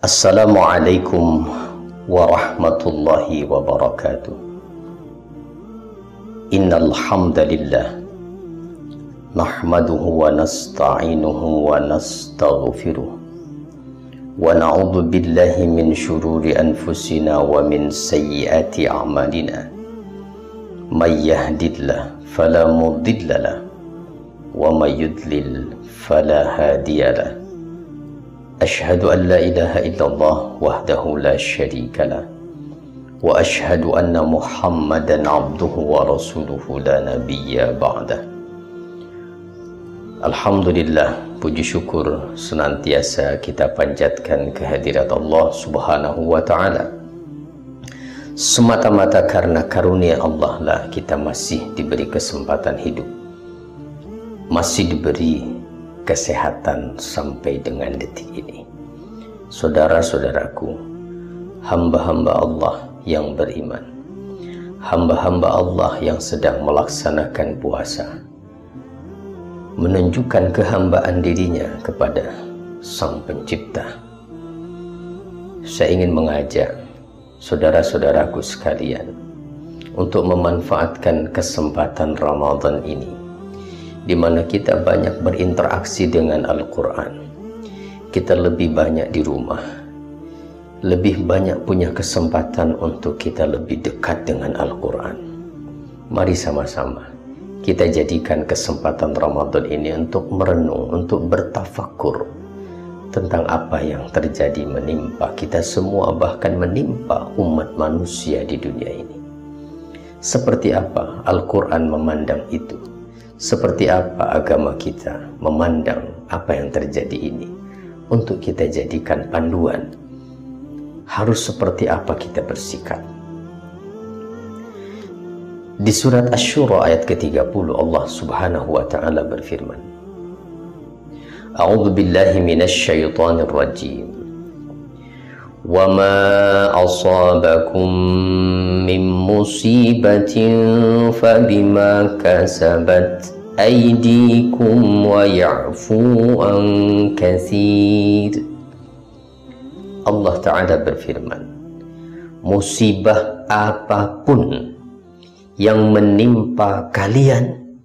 Assalamualaikum warahmatullahi wabarakatuh. Innal hamdalillah nahmaduhu wa nasta'inuhu wa nastaghfiruh wa na'udzu billahi min syururi anfusina wa min sayyiati a'malina. May yahdihillahu fala mudhillalah wa may yudlil fala hadiyalah. Ashhadu an la ilaha illallah wahdahu la syarika lah wa ashhadu anna Muhammadan abduhu wa rasuluhu la nabiyya ba'dah. Alhamdulillah, puji syukur senantiasa kita panjatkan kehadirat Allah Subhanahu wa ta'ala. Semata-mata karena karunia Allah lah kita masih diberi kesempatan hidup, masih diberi kesehatan sampai dengan detik ini. Saudara-saudaraku, hamba-hamba Allah yang beriman, hamba-hamba Allah yang sedang melaksanakan puasa, menunjukkan kehambaan dirinya kepada Sang Pencipta. Saya ingin mengajak saudara-saudaraku sekalian untuk memanfaatkan kesempatan Ramadan ini, di mana kita banyak berinteraksi dengan Al-Quran. Kita lebih banyak di rumah, lebih banyak punya kesempatan untuk kita lebih dekat dengan Al-Quran. Mari sama-sama kita jadikan kesempatan Ramadan ini untuk merenung, untuk bertafakur tentang apa yang terjadi menimpa kita semua, bahkan menimpa umat manusia di dunia ini. Seperti apa Al-Quran memandang itu? Seperti apa agama kita memandang apa yang terjadi ini, untuk kita jadikan panduan harus seperti apa kita bersikap. Di surat Asy-Syura ayat ke-30 Allah Subhanahu wa ta'ala berfirman, A'udzu billahi minasy syaithanir rajim. Wa ma asabakum min musibatin fabima kasabat aydikum wa ya'fu an katsir. Allah Ta'ala berfirman, musibah apapun yang menimpa kalian,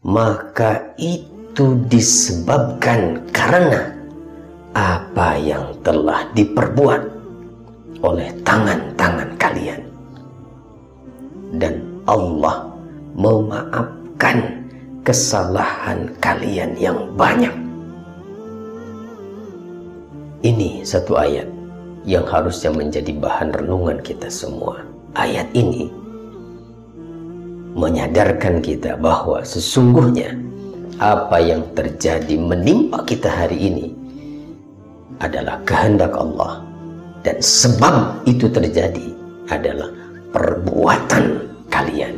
maka itu disebabkan karena apa yang telah diperbuat oleh tangan-tangan kalian, dan Allah memaafkan kesalahan kalian yang banyak. Ini satu ayat yang harusnya menjadi bahan renungan kita semua. Ayat ini menyadarkan kita bahwa sesungguhnya apa yang terjadi menimpa kita hari ini adalah kehendak Allah, dan sebab itu terjadi adalah perbuatan kalian,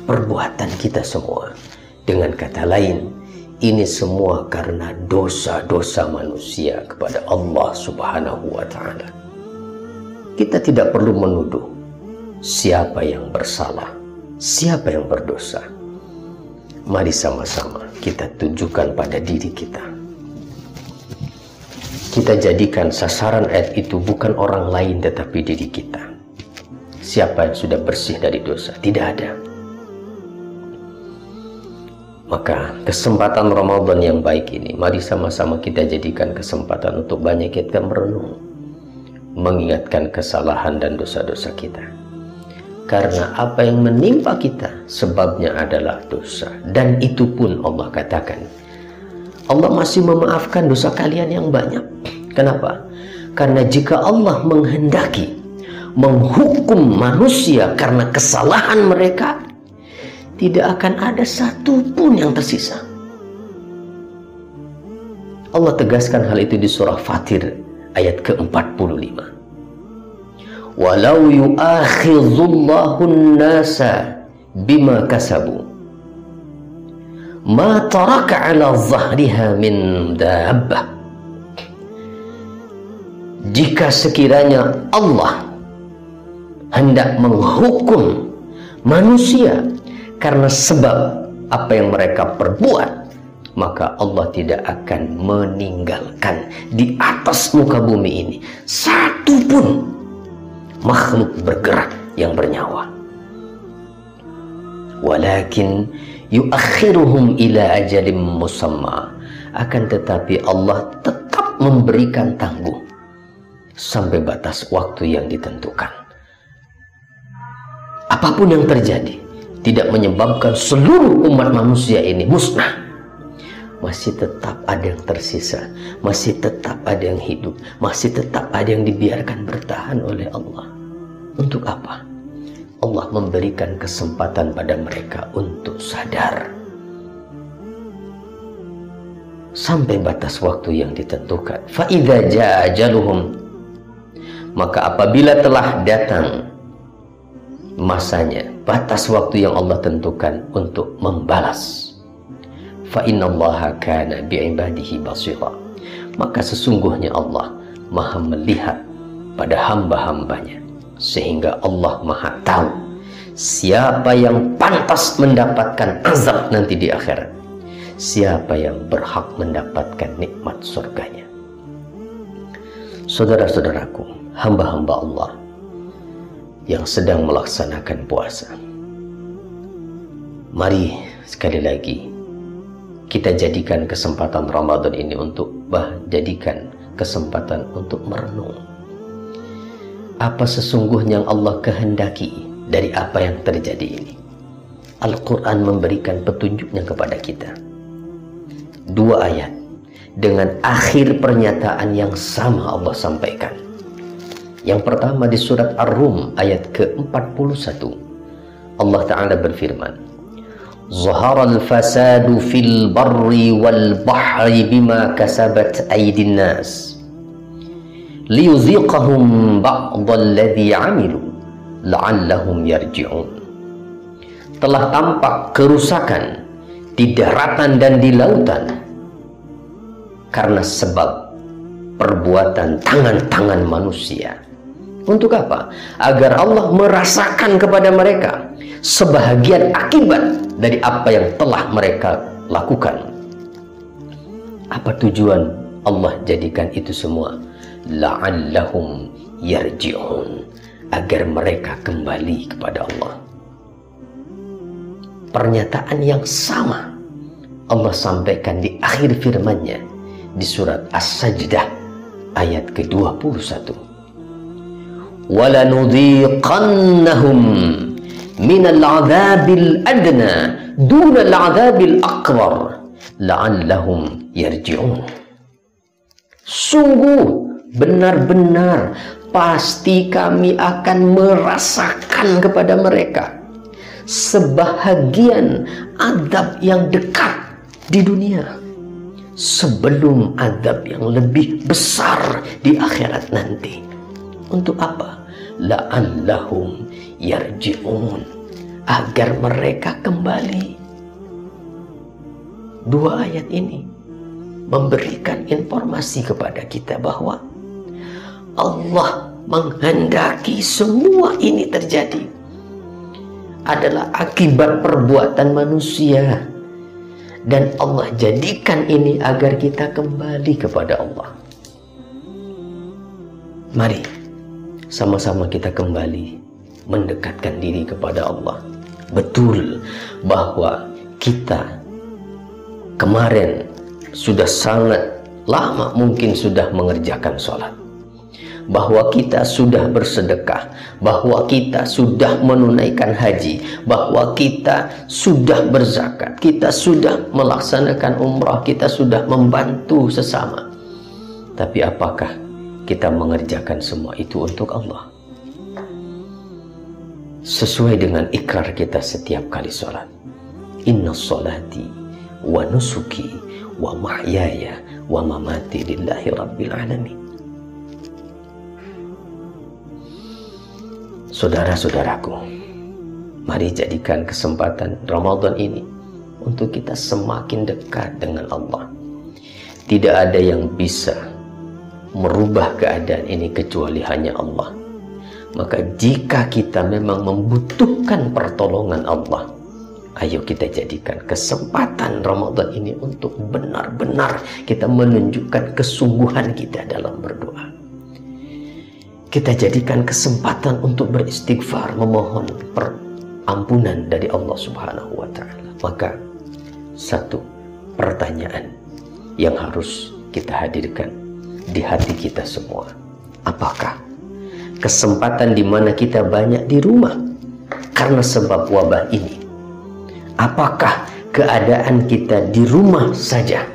perbuatan kita semua. Dengan kata lain, ini semua karena dosa-dosa manusia kepada Allah Subhanahu wa ta'ala. Kita tidak perlu menuduh siapa yang bersalah, siapa yang berdosa. Mari sama-sama kita tunjukkan pada diri kita. Kita jadikan sasaran ayat itu bukan orang lain tetapi diri kita. Siapa yang sudah bersih dari dosa? Tidak ada. Maka kesempatan Ramadan yang baik ini, mari sama-sama kita jadikan kesempatan untuk banyak kita merenung, mengingatkan kesalahan dan dosa-dosa kita. Karena apa yang menimpa kita sebabnya adalah dosa, dan itu pun Allah katakan Allah masih memaafkan dosa kalian yang banyak. Kenapa? Karena jika Allah menghendaki menghukum manusia karena kesalahan mereka, tidak akan ada satu pun yang tersisa. Allah tegaskan hal itu di surah Fatir ayat ke-45. Walau yu'akhidhullahu an-nasa bima kasabu ma taraka ala dhahriha min dabbah. Jika sekiranya Allah hendak menghukum manusia karena sebab apa yang mereka perbuat, maka Allah tidak akan meninggalkan di atas muka bumi ini satu pun makhluk bergerak yang bernyawa. Walakin yuakhiruhum ila ajalim musamma. Akan tetapi Allah tetap memberikan tangguh sampai batas waktu yang ditentukan. Apapun yang terjadi tidak menyebabkan seluruh umat manusia ini musnah. Masih tetap ada yang tersisa, masih tetap ada yang hidup, masih tetap ada yang dibiarkan bertahan oleh Allah. Untuk apa? Allah memberikan kesempatan pada mereka untuk sadar sampai batas waktu yang ditentukan. Fa idza jaa ajaluhum, maka apabila telah datang masanya, batas waktu yang Allah tentukan untuk membalas, fa innallaha kana bi'ibadihi basira, maka sesungguhnya Allah Maha melihat pada hamba-hambanya, sehingga Allah Maha tahu siapa yang pantas mendapatkan azab nanti di akhirat, siapa yang berhak mendapatkan nikmat surganya. Saudara-saudaraku, hamba-hamba Allah yang sedang melaksanakan puasa, mari sekali lagi kita jadikan kesempatan Ramadan ini untuk jadikan kesempatan untuk merenung apa sesungguhnya yang Allah kehendaki dari apa yang terjadi ini. Al-Quran memberikan petunjuknya kepada kita. 2 ayat dengan akhir pernyataan yang sama Allah sampaikan. Yang pertama di surat Ar-Rum ayat ke-41. Allah Ta'ala berfirman, Zaharal fasadu fil barri wal bahri bima kasabat aydin nas liyuziqahum ba'dalladhi amilu la'allahum yarji'un. Telah tampak kerusakan di daratan dan di lautan karena sebab perbuatan tangan-tangan manusia. Untuk apa? Agar Allah merasakan kepada mereka sebahagian akibat dari apa yang telah mereka lakukan. Apa tujuan Allah jadikan itu semua? La'allahum yarji'un, agar mereka kembali kepada Allah. Pernyataan yang sama Allah sampaikan di akhir firman-Nya di surat As-Sajdah ayat ke-21. وَلَنُذِيقَنَّهُمْ مِنَ الْعَذَابِ الْأَدْنَى دُونَ الْعَذَابِ الْأَكْبَرِ لَعَلَّهُمْ يَرْجِعُونَ. Sungguh benar-benar pasti kami akan merasakan kepada mereka sebahagian azab yang dekat di dunia sebelum azab yang lebih besar di akhirat nanti. Untuk apa? La'allahum yarji'un, agar mereka kembali. 2 ayat ini memberikan informasi kepada kita bahwa Allah menghendaki semua ini terjadi adalah akibat perbuatan manusia, dan Allah jadikan ini agar kita kembali kepada Allah. Mari sama-sama kita kembali mendekatkan diri kepada Allah. Betul bahwa kita kemarin sudah sangat lama mungkin sudah mengerjakan sholat, bahwa kita sudah bersedekah, bahwa kita sudah menunaikan haji, bahwa kita sudah berzakat, kita sudah melaksanakan umrah, kita sudah membantu sesama. Tapi apakah kita mengerjakan semua itu untuk Allah? Sesuai dengan ikrar kita setiap kali sholat. Inna sholati wa nusuki wa mahyaya wa mamati lillahi rabbil alamin. Saudara-saudaraku, Mari jadikan kesempatan Ramadan ini untuk kita semakin dekat dengan Allah. Tidak ada yang bisa merubah keadaan ini kecuali hanya Allah. Maka jika kita memang membutuhkan pertolongan Allah, ayo kita jadikan kesempatan Ramadan ini untuk benar-benar kita menunjukkan kesungguhan kita dalam berdoa. Kita jadikan kesempatan untuk beristighfar, memohon ampunan dari Allah Subhanahu wa Ta'ala. Maka satu pertanyaan yang harus kita hadirkan di hati kita semua, apakah kesempatan di mana kita banyak di rumah karena sebab wabah ini, apakah keadaan kita di rumah saja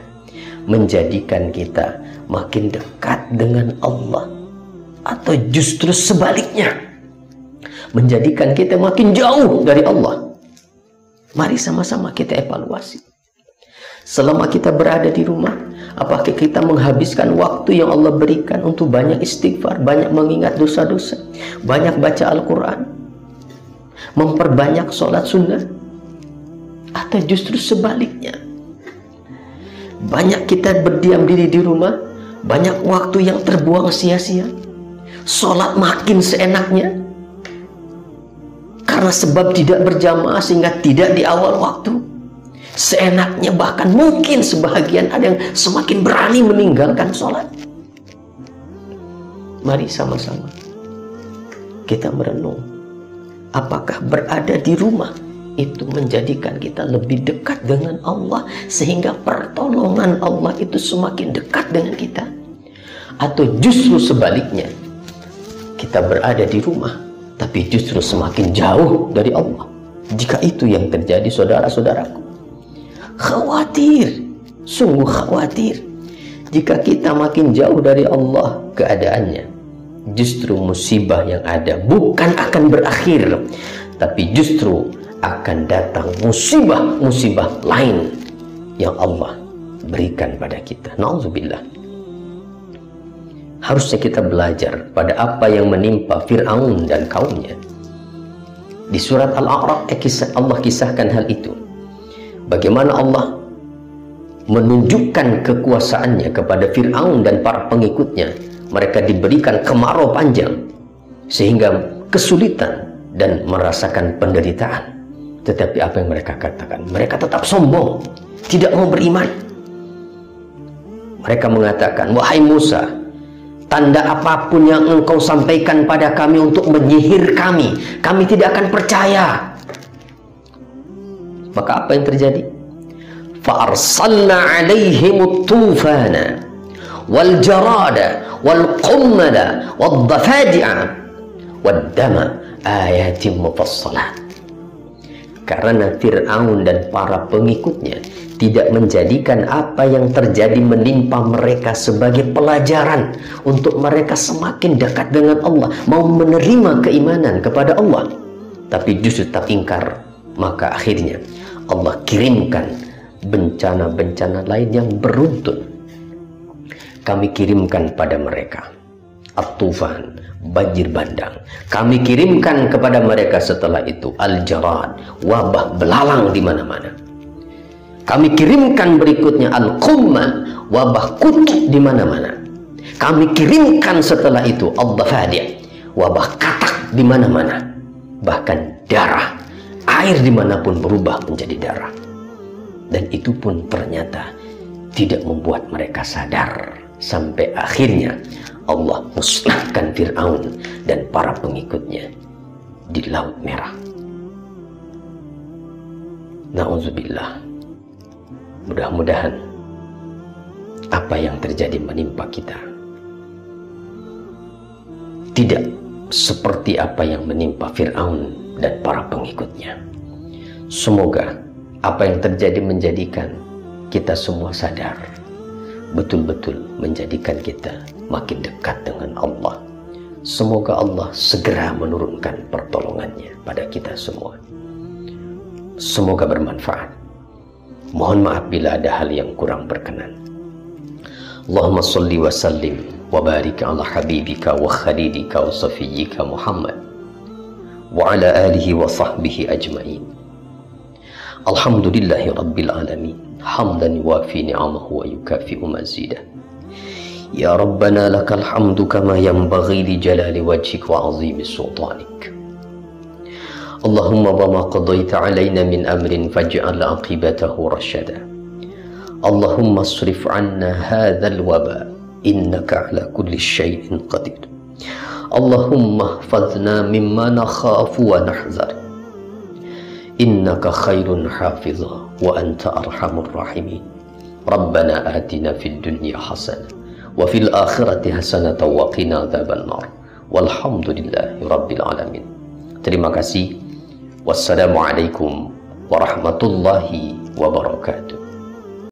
menjadikan kita makin dekat dengan Allah, atau justru sebaliknya menjadikan kita makin jauh dari Allah? Mari sama-sama kita evaluasi. Selama kita berada di rumah, apakah kita menghabiskan waktu yang Allah berikan untuk banyak istighfar, banyak mengingat dosa-dosa, banyak baca Al-Quran, memperbanyak sholat sunnah? Atau justru sebaliknya, banyak kita berdiam diri di rumah, banyak waktu yang terbuang sia-sia, sholat makin seenaknya, karena sebab tidak berjamaah sehingga tidak di awal waktu, seenaknya, bahkan mungkin sebahagian ada yang semakin berani meninggalkan sholat. Mari sama-sama kita merenung, apakah berada di rumah itu menjadikan kita lebih dekat dengan Allah sehingga pertolongan Allah itu semakin dekat dengan kita, atau justru sebaliknya, kita berada di rumah tapi justru semakin jauh dari Allah? Jika itu yang terjadi, saudara-saudaraku, khawatir, sungguh khawatir. Jika kita makin jauh dari Allah keadaannya, justru musibah yang ada bukan akan berakhir, tapi justru akan datang musibah-musibah lain yang Allah berikan pada kita. Na'udzubillah. Harusnya kita belajar pada apa yang menimpa Fir'aun dan kaumnya. Di surat Al-A'raf Allah kisahkan hal itu. Bagaimana Allah menunjukkan kekuasaannya kepada Fir'aun dan para pengikutnya. Mereka diberikan kemarau panjang sehingga kesulitan dan merasakan penderitaan. Tetapi apa yang mereka katakan? Mereka tetap sombong, tidak mau beriman. Mereka mengatakan, wahai Musa, tanda apapun yang engkau sampaikan pada kami untuk menyihir kami tidak akan percaya. Maka apa yang terjadi? فَأَرْسَلْنَا عَلَيْهِمُ الطُّوفَانَ وَالْجَرَادَ وَالْقُمَّلَ وَالضَّفَادِعَ وَالدَّمَ آيَاتٍ مُفَصَّلَاتٍ. Karena Fir'aun dan para pengikutnya tidak menjadikan apa yang terjadi menimpa mereka sebagai pelajaran untuk mereka semakin dekat dengan Allah, mau menerima keimanan kepada Allah, tapi justru tak ingkar. Maka akhirnya Allah kirimkan bencana-bencana lain yang beruntun. Kami kirimkan pada mereka at-tufan, banjir bandang. Kami kirimkan kepada mereka setelah itu al-jarad, wabah belalang di mana-mana. Kami kirimkan berikutnya al-qumma, wabah kutu di mana-mana. Kami kirimkan setelah itu al-dafadi', wabah katak di mana-mana. Bahkan darah, air dimanapun berubah menjadi darah. Dan itu pun ternyata tidak membuat mereka sadar, sampai akhirnya Allah musnahkan Fir'aun dan para pengikutnya di Laut Merah. Na'udzubillah. Mudah-mudahan apa yang terjadi menimpa kita tidak seperti apa yang menimpa Fir'aun dan para pengikutnya. Semoga apa yang terjadi menjadikan kita semua sadar, betul-betul menjadikan kita makin dekat dengan Allah. Semoga Allah segera menurunkan pertolongannya pada kita semua. Semoga bermanfaat. Mohon maaf bila ada hal yang kurang berkenan. Allahumma salli wa sallim wa barik ala habibika wa khalilika wa safiyyika Muhammad wa ala alihi wa sahbihi ajma'in. Alhamdulillahi rabbil alamin, hamdan yuwafi ni'amahu wa yukafi'u mazidah. Ya Rabbana lakal hamdu kama yanbaghi li jalali wajhik wa azimi sultanik. Allahumma wa ma qadaita alaina min amrin faj'al aqibatahu rasyada. Allahumma asrif anna hadzal waba innaka ala kulli syai'in qadir. Allahumma ihfazna mimma nakhafu wa nahzar. Innaka khairun hafizah wa anta arhamur rahimin. Rabbana atina fid dunya hasanah wa fil akhirati hasanah wa qina adzabannar. Walhamdulillahi rabbil alamin. Terima kasih. Wassalamualaikum warahmatullahi wabarakatuh.